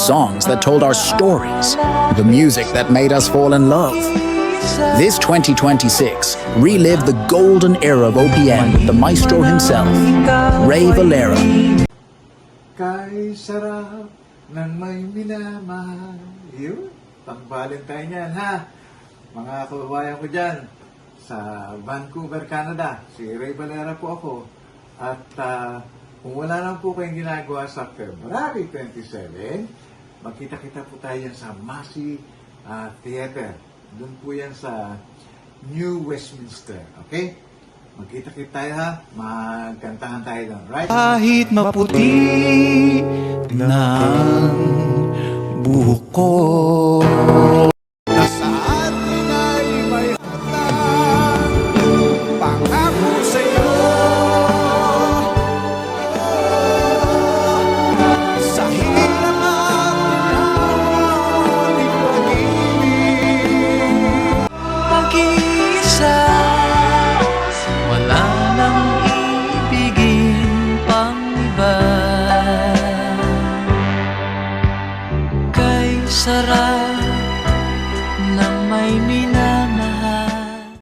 songs that told our stories, the music that made us fall in love. This 2026, relive the golden era of OPM with the maestro himself, Ray Valera. Kay sarap ng may minamahal. Yun, pang Valentine yan ha. Mga kababayan ko dyan sa Vancouver, Canada. Si Ray Valera po ako. At kung wala lang po kayong ginagawa sa February 27, magkita-kita po tayo yan sa Massey Theater. Doon po yan sa New Westminster. Okay? Magkita-kita tayo ha. Magkantahan tayo doon. Right? Kahit maputi ng buhok ko, Sa atin ay may hatang pangako sa'yo. sa hirap at pag-ibig, mag-iisa, wala nang ibigin pang iba. Kay sarap ng may minamahal.